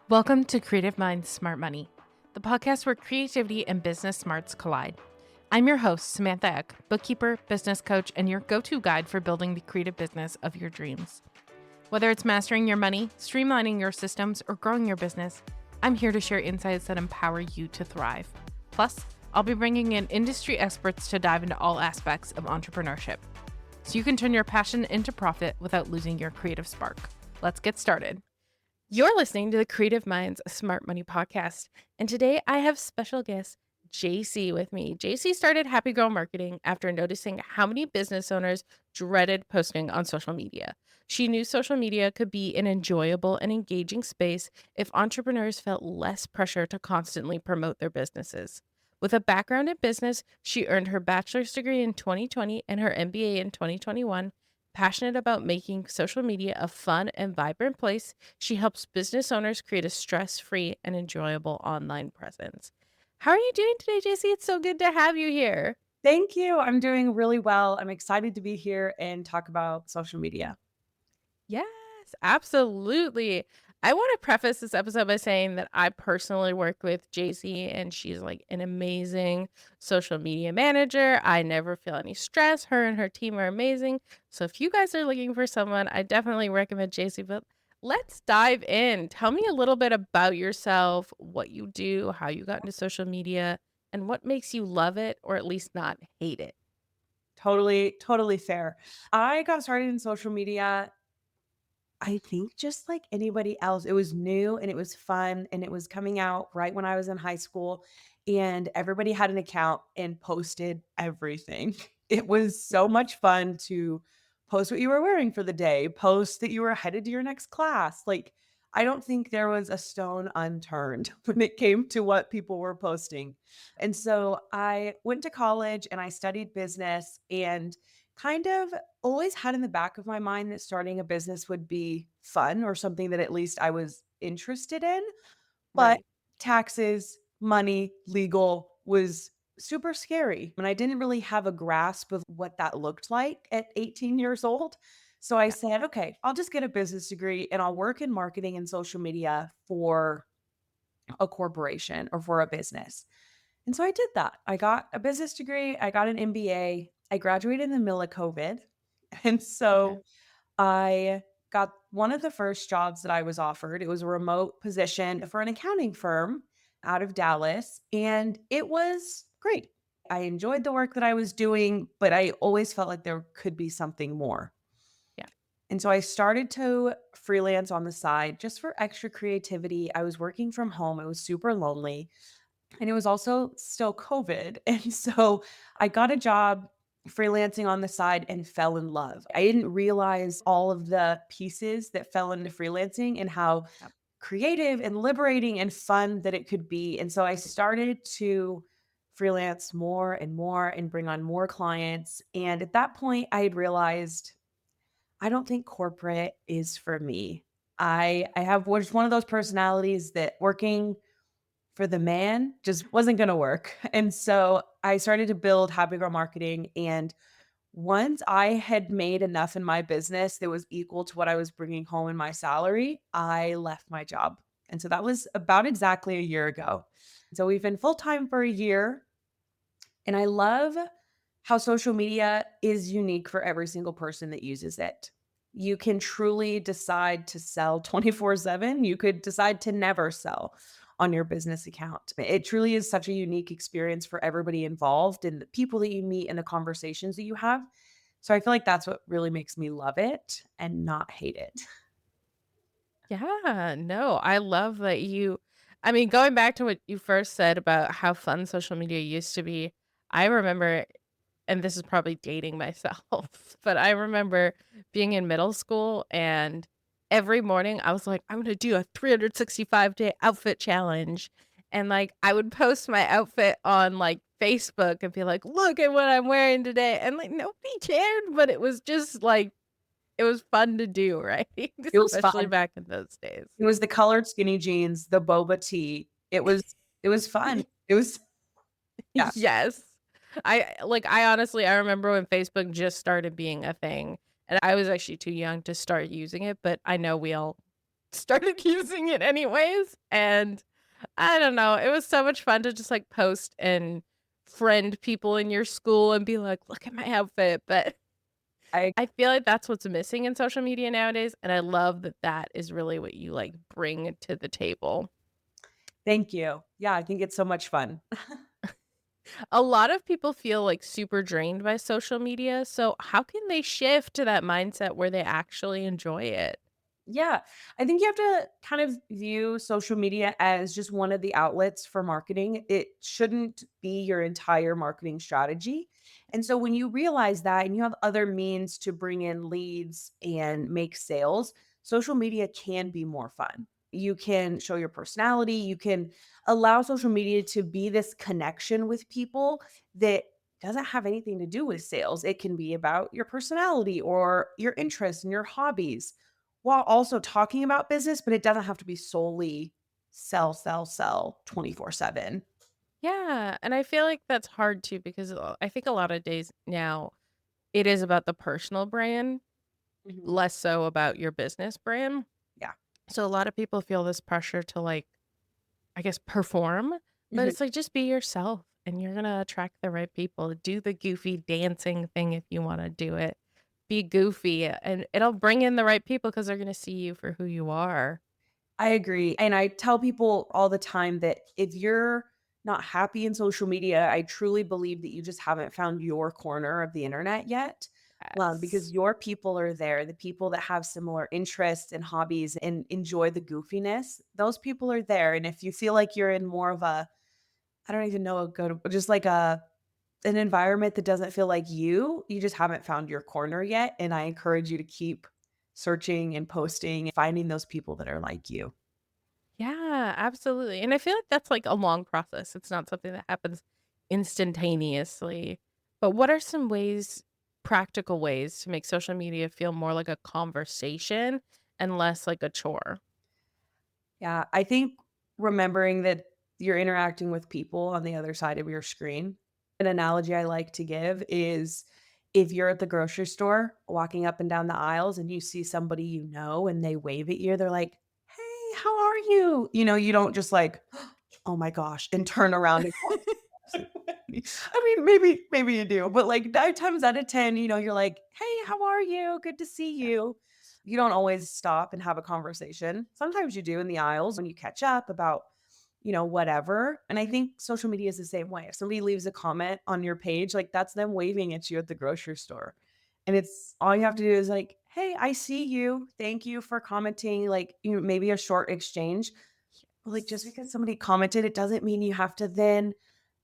Welcome to Creative Minds Smart Money, the podcast where creativity and business smarts collide. I'm your host, Samantha Eck, bookkeeper, business coach, and your go-to guide for building the creative business of your dreams. Whether it's mastering your money, streamlining your systems, or growing your business, I'm here to share insights that empower you to thrive. Plus, I'll be bringing in industry experts to dive into all aspects of entrepreneurship, so you can turn your passion into profit without losing your creative spark. Let's get started. You're listening to the Creative Minds Smart Money podcast, and today I have special guest Jayci with me. Jayci started Happy Girl Marketing after noticing how many business owners dreaded posting on social media. She knew social media could be an enjoyable and engaging space if entrepreneurs felt less pressure to constantly promote their businesses. With a background in business, she earned her bachelor's degree in 2020 and her MBA in 2021. Passionate about making social media a fun and vibrant place, she helps business owners create a stress-free and enjoyable online presence. How are you doing today, Jayci? It's so good to have you here. Thank you. I'm doing really well. I'm excited to be here and talk about social media. Yes, absolutely. I want to preface this episode by saying that I personally work with Jayci, and she's like an amazing social media manager. I never feel any stress. Her and her team are amazing. So if you guys are looking for someone, I definitely recommend Jayci. But let's dive in. Tell me a little bit about yourself, what you do, how you got into social media, and what makes you love it or at least not hate it. Totally fair. I got started in social media, I think just like anybody else. It was new and it was fun and it was coming out right when I was in high school and everybody had an account and posted everything. It was so much fun to post what you were wearing for the day, post that you were headed to your next class. Like, I don't think there was a stone unturned when it came to what people were posting. And so I went to college and I studied business and kind of always had in the back of my mind that starting a business would be fun or something that at least I was interested in, but Right. taxes, money, legal was super scary. And I didn't really have a grasp of what that looked like at 18 years old. So I Yeah. said, okay, I'll just get a business degree and I'll work in marketing and social media for a corporation or for a business. And so I did that. I got a business degree, I got an MBA. I graduated in the middle of COVID. And Okay. so I got one of the first jobs that I was offered. It was a remote position for an accounting firm out of Dallas, and it was great. I enjoyed the work that I was doing, but I always felt like there could be something more. Yeah. And so I started to freelance on the side just for extra creativity. I was working from home. It was super lonely. And it was also still COVID. And so I got a job freelancing on the side and fell in love. I didn't realize all of the pieces that fell into freelancing and how Yeah. creative and liberating and fun that it could be. And so I started to freelance more and more and bring on more clients. And at that point, I had realized I don't think corporate is for me. I have was one of those personalities that working for the man just wasn't gonna work. And so I started to build Happy Girl Marketing, and once I had made enough in my business that was equal to what I was bringing home in my salary, I left my job. And so that was about exactly a year ago. So we've been full-time for a year, and I love how social media is unique for every single person that uses it. You can truly decide to sell 24/7. You could decide to never sell on your business account. It truly is such a unique experience for everybody involved and the people that you meet and the conversations that you have. So I feel like that's what really makes me love it and not hate it. Yeah, no, I love that I mean, going back to what you first said about how fun social media used to be, I remember, and this is probably dating myself, but I remember being in middle school and every morning I was like, I'm gonna do a 365-day outfit challenge. And like I would post my outfit on like Facebook and be like, look at what I'm wearing today. And like nobody cared, but it was just like it was fun to do, right? It was Especially fun. back in those days. It was the colored skinny jeans, the boba tea. It was fun. It was yeah. Yes. I honestly I remember when Facebook just started being a thing, and I was actually too young to start using it, but I know we all started using it anyways, and I don't know, it was so much fun to just, like, post and friend people in your school and be like, "Look at my outfit," but I I feel like that's what's missing in social media nowadays, and I love that that is really what you, like, bring to the table. Thank you. Yeah, I think it's so much fun. A lot of people feel, like, super drained by social media, so how can they shift to that mindset where they actually enjoy it? Yeah, I think you have to kind of view social media as just one of the outlets for marketing. It shouldn't be your entire marketing strategy. And so when you realize that and you have other means to bring in leads and make sales, social media can be more fun. You can show your personality, you can allow social media to be this connection with people that doesn't have anything to do with sales. It can be about your personality or your interests and your hobbies while also talking about business, but it doesn't have to be solely sell, sell, sell 24/7. Yeah, and I feel like that's hard too because, I think a lot of days now, it is about the personal brand, Mhm. less so about your business brand. Yeah. So a lot of people feel this pressure to, like, I guess, perform, but Mhm. it's like, just be yourself and you're gonna attract the right people. Do the goofy dancing thing if you wanna do it. Be goofy, and it'll bring in the right people because 'cause they're gonna see you for who you are. I agree, and I tell people all the time that if you're not happy in social media, I truly believe that you just haven't found your corner of the internet yet, because Yes. your people are there, the people that have similar interests and hobbies and enjoy the goofiness, those people are there, and if you feel like you're in more of a I don't even know a good just like an environment that doesn't feel like you just haven't found your corner yet, and I encourage you to keep searching and posting and finding those people that are like you. Yeah, absolutely, and I feel like that's, like, a long process. It's not something that happens instantaneously. But what are some ways practical ways to make social media feel more like a conversation and less like a chore? Yeah, I think remembering that you're interacting with people on the other side of your screen. An analogy I like to give is if you're at the grocery store walking up and down the aisles and you see somebody you know and they wave at you, they're like, "Hey, how are you?" You don't just like, "Oh my gosh," and turn around and walk I mean, maybe you do, but, like, 9 times out of 10, you're like, "Hey, how are you? Good to see you." You don't always stop and have a conversation. Sometimes you do in the aisles when you catch up about, whatever, and I think social media is the same way. If somebody leaves a comment on your page, like, that's them waving at you at the grocery store, and it's all you have to do is like, "Hey, I see you. Thank you for commenting," like, maybe a short exchange. Well, like, just Yes. because somebody commented, it doesn't mean you have to then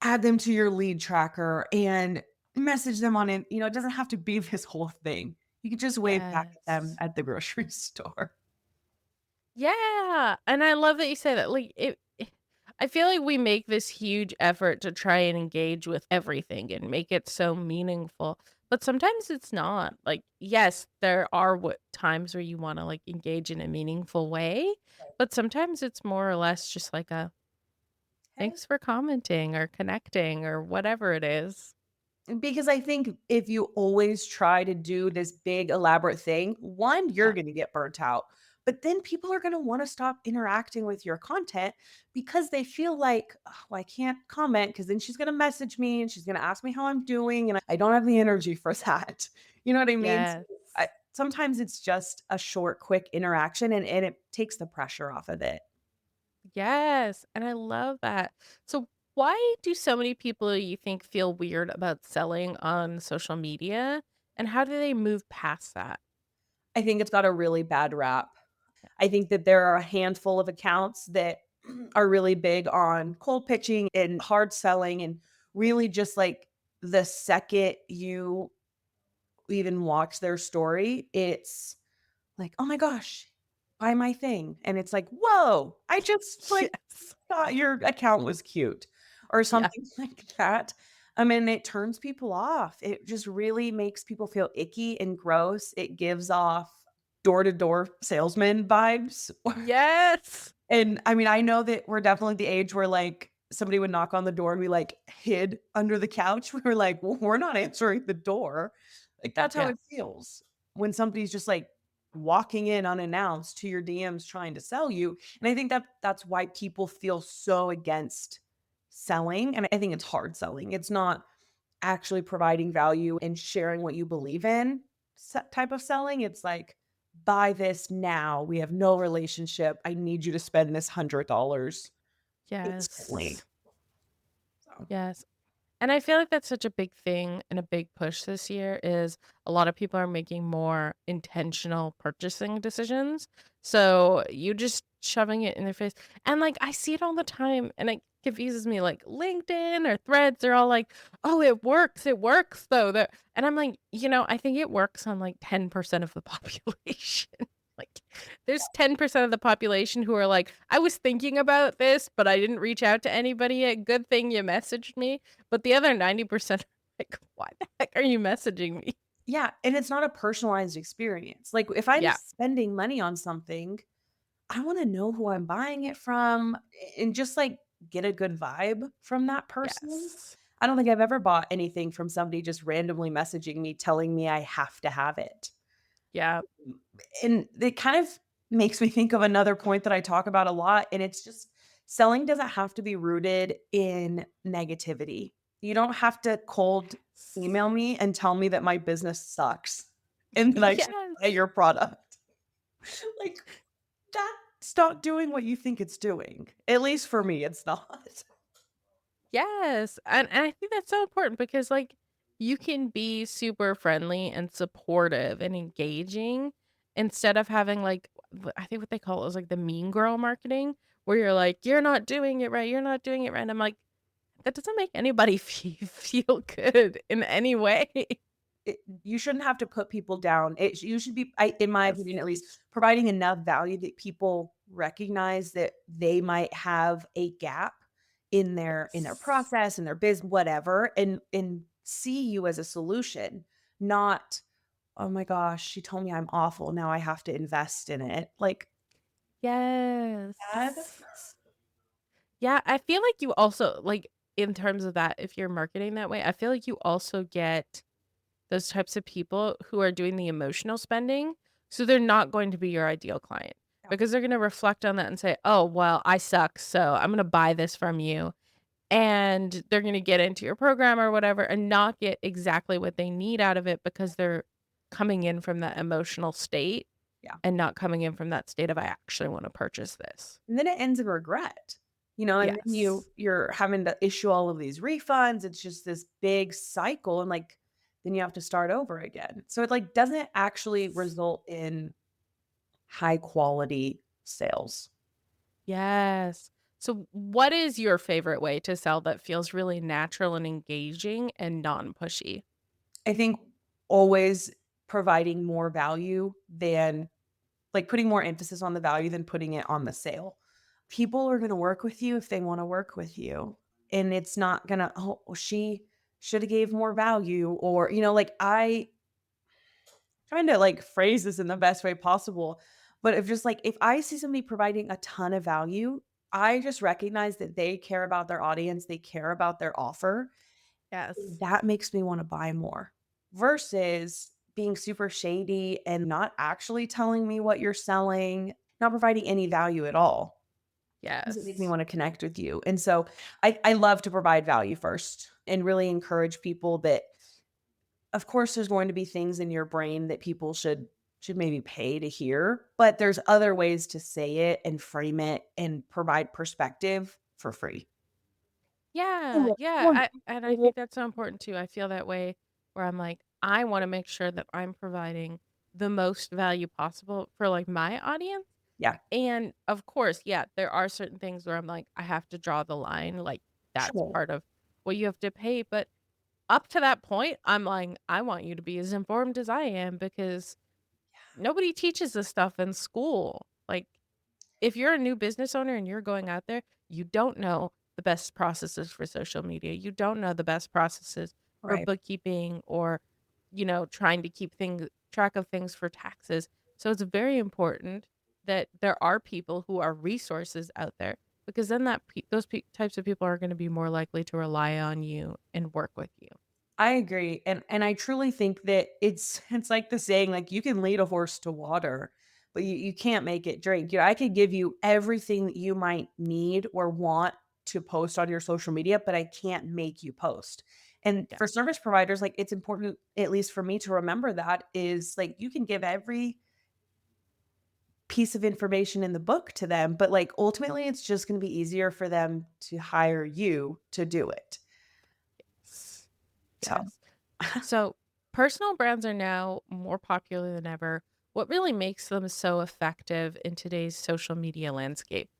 add them to your lead tracker and message them on it. It doesn't have to be this whole thing. You could just wave back at them Yes. at the grocery store. Yeah, and I love that you say that, like, I feel like we make this huge effort to try and engage with everything and make it so meaningful, but sometimes it's not. Like, yes, there are what times where you wanna, like, engage in a meaningful way, Right. but sometimes it's more or less just like a, Hey. "Thanks for commenting," or connecting, or whatever it is. Because I think if you always try to do this big elaborate thing, one, you're Yeah. going to get burnt out. But then people are going to want to stop interacting with your content because they feel like, oh, well, I can't comment because then she's going to message me and she's going to ask me how I'm doing. And I don't have the energy for that. You know what I mean? So Yes. sometimes it's just a short, quick interaction and it takes the pressure off of it. Yes, and I love that. So, why do so many people you think feel weird about selling on social media, and how do they move past that? I think it's got a really bad rap. I think that there are a handful of accounts that are really big on cold pitching and hard selling and really just like the second you even watch their story, it's like, "Oh my gosh, buy my thing." And it's like, "Whoa, I just like Yes. thought your account was cute," or Yeah. something like that. I mean, it turns people off. It just really makes people feel icky and gross. It gives off door-to-door salesman vibes. Yes. And I mean, I know that we're definitely the age where, like, somebody would knock on the door and we, like, hid under the couch. We were like, "Well, we're not answering the door." Like, that's how it Yes. feels when somebody's just, like, walking in unannounced to your DMs trying to sell you. And I think that that's why people feel so against selling. And I think it's hard selling. It's not actually providing value and sharing what you believe in type of selling. It's like, buy this now. We have no relationship. I need you to spend this $100 instantly. Yes. So, Yes. And I feel like that's such a big thing and a big push this year is a lot of people are making more intentional purchasing decisions. So you just shoving it in their face. And like I see it all the time and it confuses me. Like LinkedIn or threads, they're all like, oh, it works. It works though. And I'm like, I think it works on like 10% of the population. Like there's 10% of the population who are like, I was thinking about this, but I didn't reach out to anybody yet. Good thing you messaged me. But the other 90% like, "Why the heck are you messaging me?" yeah, and it's not a personalized experience. Like if I'm Yeah. spending money on something, I want to know who I'm buying it from and just like get a good vibe from that person. Yes. I don't think I've ever bought anything from somebody just randomly messaging me telling me I have to have it. Yeah. And it kind of makes me think of another point that I talk about a lot, and it's just selling doesn't have to be rooted in negativity. You don't have to cold email me and tell me that my business sucks and that I should buy Yes. your product. Like, that's not doing what you think it's doing. At least for me, it's not. Yes. And I think that's so important because, like, you can be super friendly and supportive and engaging instead of having, like, I think what they call it is, like, the mean girl marketing, where you're like, "You're not doing it right. You're not doing it right." And I'm like, "That doesn't make anybody feel good in any way." You shouldn't have to put people down. You should be, in my Yes. opinion, at least, providing enough value that people recognize that they might have a gap in their Yes. process, in their biz, whatever, and see you as a solution, not, oh my gosh, she told me I'm awful. Now I have to invest in it. Like, bad. Yes. Yeah, I feel like you also like, in terms of that, if you're marketing that way, I feel like you also get those types of people who are doing the emotional spending, so they're not going to be your ideal client, Yeah. because they're gonna reflect on that and say, "Oh, well, I suck, so I'm gonna buy this from you," and they're gonna get into your program or whatever and not get exactly what they need out of it because they're coming in from that emotional state Yeah. and not coming in from that state of, "I actually wanna purchase this." And then it ends in regret, and then Yes. you're having to issue all of these refunds. It's just this big cycle, and, like, then you have to start over again. So it, like, doesn't actually result in high quality sales. Yes. So what is your favorite way to sell that feels really natural and engaging and non-pushy? I think always providing more value than, like, putting more emphasis on the value than putting it on the sale. People are gonna work with you if they wanna work with you, and it's not gonna, "Oh, well, she shoulda gave more value," or, like, trying to, like, phrase this in the best way possible, but if just, like, if I see somebody providing a ton of value, I just recognize that they care about their audience, they care about their offer. Yes. That makes me wanna buy more versus being super shady and not actually telling me what you're selling, not providing any value at all. Doesn't make me Yes. wanna connect with you, and so I love to provide value first and really encourage people that, of course, there's going to be things in your brain that people should maybe pay to hear, but there's other ways to say it and frame it and provide perspective for free. Yeah, yeah, and I think that's so important too. I feel that way where I'm like, I wanna make sure that I'm providing the most value possible for, like, my audience, Yeah, and, of course, yeah, there are certain things where I'm like, I have to draw the line, like, that's sure. part of what you have to pay, but up to that point, I'm like, I want you to be as informed as I am because nobody teaches this stuff in school. Like, if you're a new business owner and you're going out there, you don't know the best processes for social media. You don't know the best processes for Right. bookkeeping or, trying to keep things track of things for taxes. So it's very important that there are people who are resources out there because then those types of people are going to be more likely to rely on you and work with you. I agree, and I truly think that it's like the saying, like, you can lead a horse to water, but you can't make it drink. I could give you everything that you might need or want to post on your social media, but I can't make you post. And Yeah. for service providers, like, it's important, at least for me, to remember that is, like, you can give every piece of information in the book to them, but, like, ultimately, it's just gonna be easier for them to hire you to do it. S- So Yes. So, personal brands are now more popular than ever. What really makes them so effective in today's social media landscape?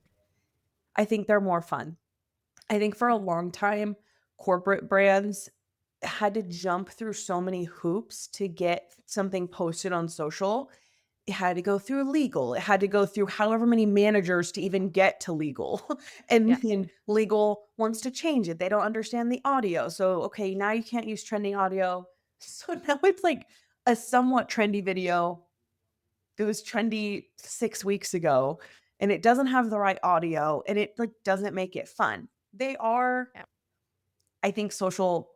I think they're more fun. I think for a long time, corporate brands had to jump through so many hoops to get something posted on social. It had to go through legal. It had to go through however many managers to even get to legal. And Yeah. then legal wants to change it. They don't understand the audio. So, okay, now you can't use trending audio. So now it's like a somewhat trendy video. It was trendy 6 weeks ago, and it doesn't have the right audio, and it, like, doesn't make it fun. They are, Yeah. I think, social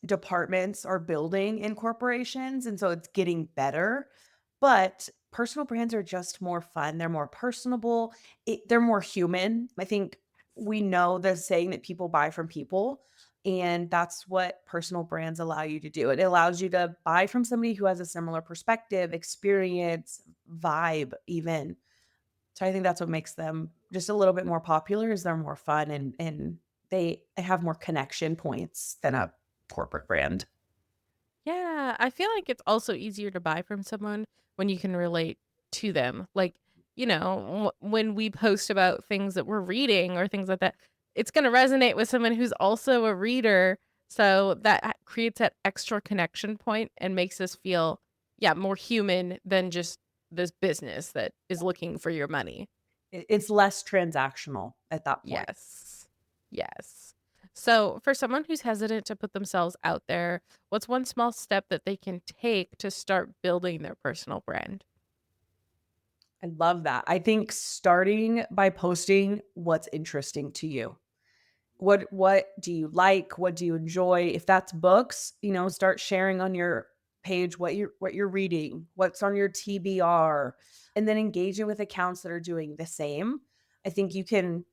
departments are building in corporations, and so it's getting better, but personal brands are just more fun, they're more personable, they're more human. I think we know the saying that people buy from people, and that's what personal brands allow you to do. It allows you to buy from somebody who has a similar perspective, experience, vibe even. So I think that's what makes them just a little bit more popular is they're more fun and they have more connection points than a corporate brand. Yeah, I feel like it's also easier to buy from someone when you can relate to them. Like, when we post about things that we're reading or things like that, it's going to resonate with someone who's also a reader. So that creates that extra connection point and makes us feel, yeah, more human than just this business that is looking for your money. It's less transactional at that point. Yes. Yes. So, for someone who's hesitant to put themselves out there, what's one small step that they can take to start building their personal brand? I love that. I think starting by posting what's interesting to you. What do you like? What do you enjoy? If that's books, start sharing on your page what you're reading, what's on your TBR, and then engaging with accounts that are doing the same. I think you can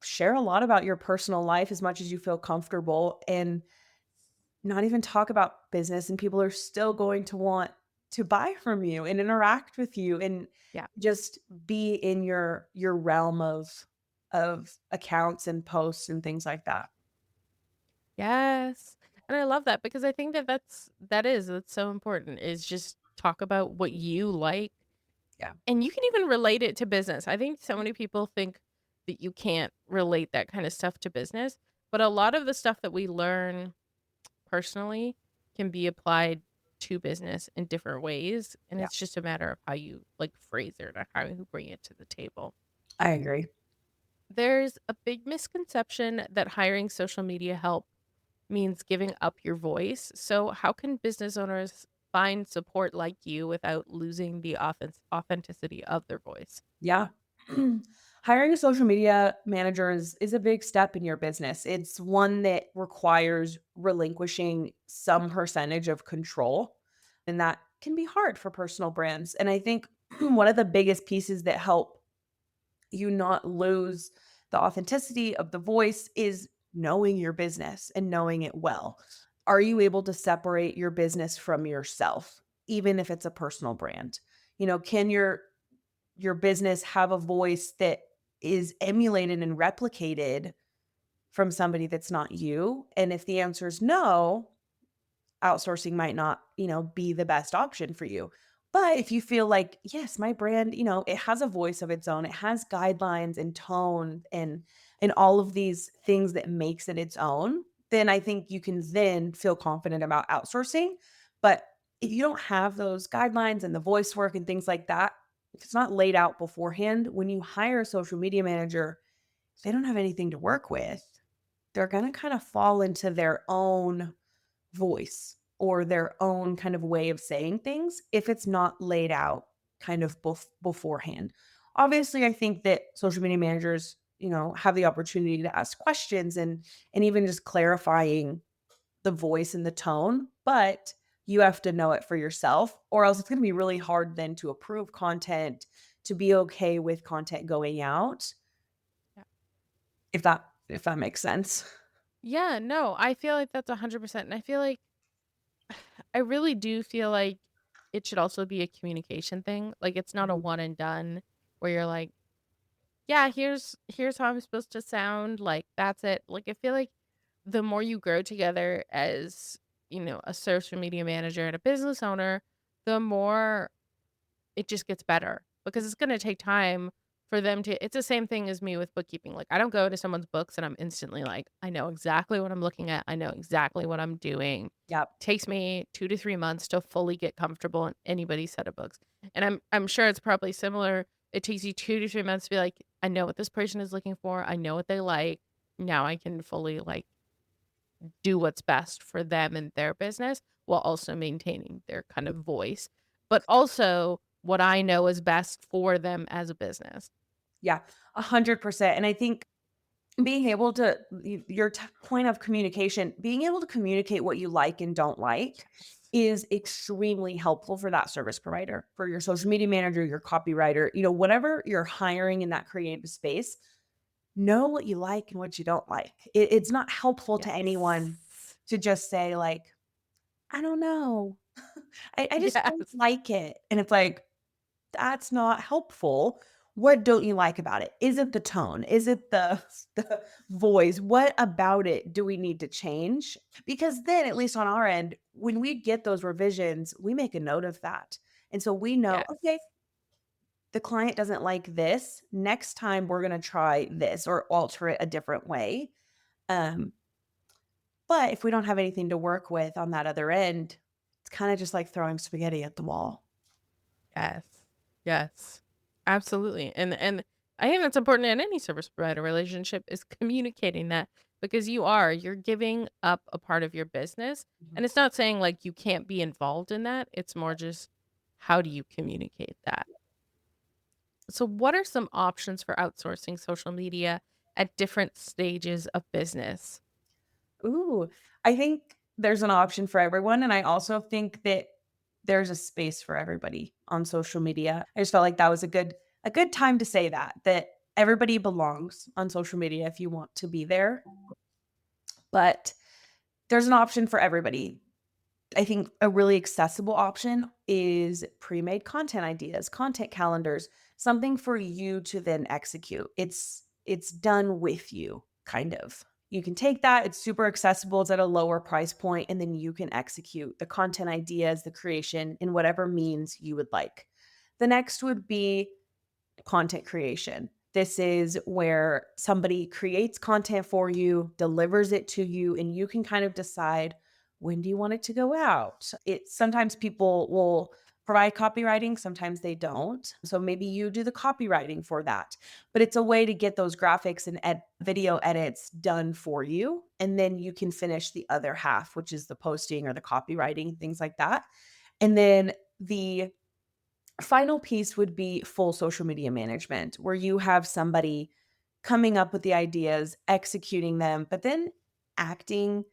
share a lot about your personal life as much as you feel comfortable and not even talk about business, and people are still going to want to buy from you and interact with you and Yeah. just be in your realm of accounts and posts and things like that. Yes. And I love that because I think that that's so important is just talk about what you like Yeah. and you can even relate it to business. I think so many people think that you can't relate that kind of stuff to business, but a lot of the stuff that we learn personally can be applied to business in different ways, and Yeah. it's just a matter of how you, like, phrase it or how you bring it to the table. I agree. There's a big misconception that hiring social media help means giving up your voice. So, how can business owners find support like you without losing the authenticity of their voice? Yeah. Hiring a social media manager is a big step in your business. It's one that requires relinquishing some percentage of control, and that can be hard for personal brands. And I think one of the biggest pieces that help you not lose the authenticity of the voice is knowing your business and knowing it well. Are you able to separate your business from yourself, even if it's a personal brand? Can your business have a voice that is emulated and replicated from somebody that's not you? And if the answer is no, outsourcing might not, be the best option for you. But if you feel like, yes, my brand, it has a voice of its own, it has guidelines and tone and all of these things that makes it its own, then I think you can then feel confident about outsourcing. But if you don't have those guidelines and the voice work and things like that, if it's not laid out beforehand, when you hire a social media manager, if they don't have anything to work with, they're going to kind of fall into their own voice or their own kind of way of saying things if it's not laid out kind of beforehand. Obviously, I think that social media managers, have the opportunity to ask questions and even just clarifying the voice and the tone, but you have to know it for yourself, or else it's going to be really hard then to approve content, to be okay with content going out, Yeah. if that makes sense. Yeah, no, I feel like that's 100%. And I feel like I really do feel like it should also be a communication thing. Like it's not a Mhm. one and done where you're like, yeah, here's how I'm supposed to sound. Like that's it. Like I feel like the more you grow together as, a social media manager and a business owner, the more it just gets better because it's gonna take time for them to it's the same thing as me with bookkeeping, like, I don't go to someone's books and I'm instantly like, I know exactly what I'm looking at, I know exactly what I'm doing. Yep. Takes me 2 to 3 months to fully get comfortable in anybody's set of books, and I'm sure it's probably similar. It takes you 2 to 3 months to be like, "I know what this person is looking for, I know what they like, now I can fully, like, do what's best for them and their business while also maintaining their kind of voice, but also what I know is best for them as a business." Yeah, 100%. And I think being able to your point of communication, being able to communicate what you like and don't like Yes. is extremely helpful for that service provider, for your social media manager, your copywriter, whatever you're hiring in that creative space. Know what you like and what you don't like. It's not helpful to anyone Yes. to just say, like, I don't know. I just don't Yes. like it. And it's like, that's not helpful. What don't you like about it? Is it the tone? Is it the the voice? What about it do we need to change? Because then, at least on our end, when we get those revisions, we make a note of that. And so we know, okay, Yes. the client doesn't like this. Next time we're going to try this or alter it a different way. Um, but if we don't have anything to work with on that other end, it's kind of just like throwing spaghetti at the wall. Yes. Yes. Absolutely. And I think that's important in any service provider relationship is communicating that because you're giving up a part of your business. Mhm. And it's not saying like you can't be involved in that. It's more just how do you communicate that? So what are some options for outsourcing social media at different stages of business? Ooh, I think there's an option for everyone, and I also think that there's a space for everybody on social media. I just felt like that was a good time to say that everybody belongs on social media if you want to be there, but there's an option for everybody. I think a really accessible option is pre-made content ideas, content calendars, something for you to then execute. It's done with you, kind of. You can take that, it's super accessible, it's at a lower price point, and then you can execute the content ideas, the creation in whatever means you would like. The next would be content creation. This is where somebody creates content for you, delivers it to you, and you can kind of decide when do you want it to go out. It sometimes people will provide copywriting, sometimes they don't. So maybe you do the copywriting for that. But it's a way to get those graphics and video edits done for you, and then you can finish the other half, which is the posting or the copywriting, things like that. And then the final piece would be full social media management, where you have somebody coming up with the ideas, executing them, but then acting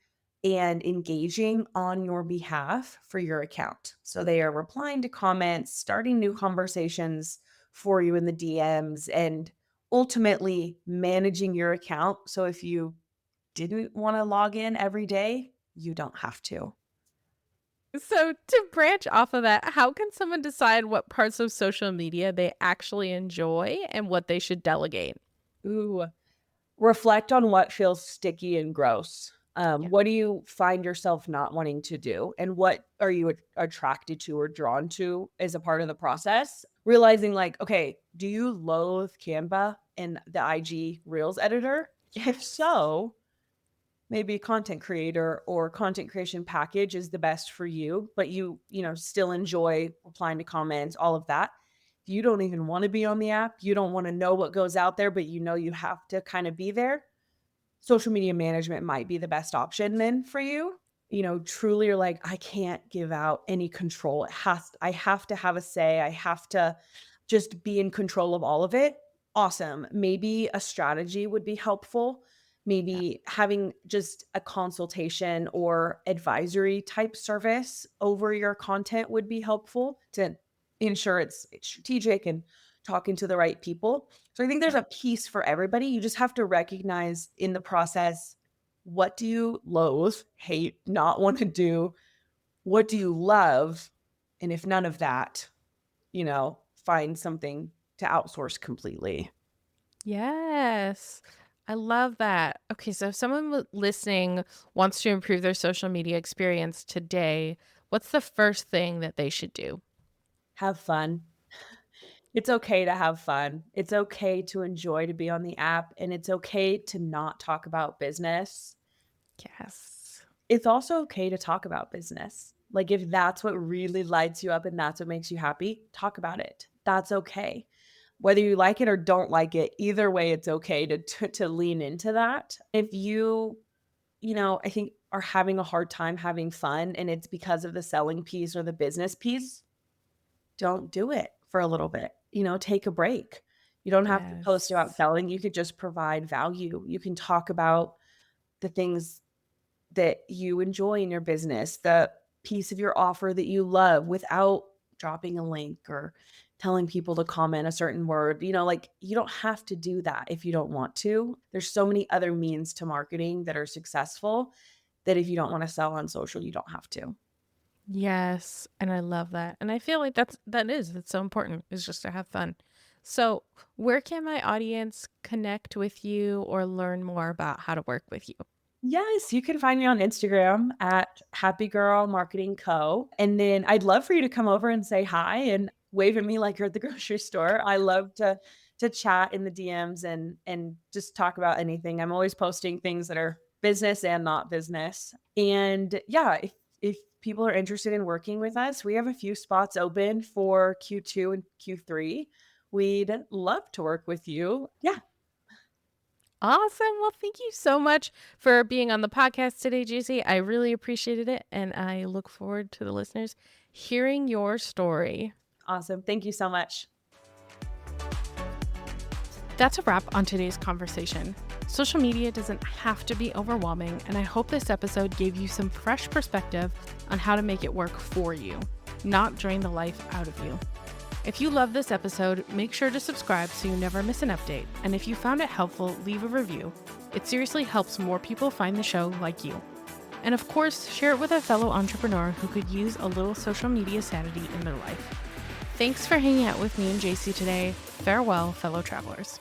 and engaging on your behalf for your account. So they are replying to comments, starting new conversations for you in the DMs, and ultimately managing your account. So if you didn't want to log in every day, you don't have to. So to branch off of that, how can someone decide what parts of social media they actually enjoy and what they should delegate? Ooh, reflect on what feels sticky and gross. Yeah. What do you find yourself not wanting to do? And what are you attracted to or drawn to as a part of the process? Realizing, like, okay, do you loathe Canva and the IG Reels editor? If Yes. so, maybe a content creator or content creation package is the best for you, but you still enjoy replying to comments, all of that. If you don't even want to be on the app, you don't want to know what goes out there, but you have to kind of be there, social media management might be the best option then for you. Truly you're like, I can't give out any control. I have to have a say. I have to just be in control of all of it. Awesome. Maybe a strategy would be helpful. maybe having just a consultation or advisory type service over your content would be helpful to ensure it's strategic and talking to the right people. So I think there's a piece for everybody. You just have to recognize in the process, what do you loathe, hate, not want to do? What do you love? And if none of that, find something to outsource completely. Yes. I love that. Okay, so if someone listening wants to improve their social media experience today, what's the first thing that they should do? Have fun. It's okay to have fun. It's okay to enjoy to be on the app, and it's okay to not talk about business. Yes. It's also okay to talk about business. Like, if that's what really lights you up and that's what makes you happy, talk about it. That's okay. Whether you like it or don't like it, either way, it's okay to lean into that. If I think are having a hard time having fun and it's because of the selling piece or the business piece, don't do it for a little bit. Take a break. You don't have to post about Yes. selling. You could just provide value. You can talk about the things that you enjoy in your business, the piece of your offer that you love without dropping a link or telling people to comment a certain word. Like, you don't have to do that if you don't want to. There's so many other means to marketing that are successful that if you don't want to sell on social, you don't have to. Yes, and I love that. And I feel like that's so important, is just to have fun. So, where can my audience connect with you or learn more about how to work with you? Yes, you can find me on Instagram at Happy Girl Marketing Co. And then I'd love for you to come over and say hi and wave at me like you're at the grocery store. I love to chat in the DMs and just talk about anything. I'm always posting things that are business and not business. And yeah, if people are interested in working with us, we have a few spots open for Q2 and Q3. We'd love to work with you. Yeah, Awesome. Well, thank you so much for being on the podcast today, Jayci. I really appreciated it, and I look forward to the listeners hearing your story. awesome. Thank you so much. That's a wrap on today's conversation. Social media doesn't have to be overwhelming, and I hope this episode gave you some fresh perspective on how to make it work for you, not drain the life out of you. If you love this episode, make sure to subscribe so you never miss an update. And if you found it helpful, leave a review. It seriously helps more people find the show like you. And of course, share it with a fellow entrepreneur who could use a little social media sanity in their life. Thanks for hanging out with me and Jayci today. Farewell, fellow travelers.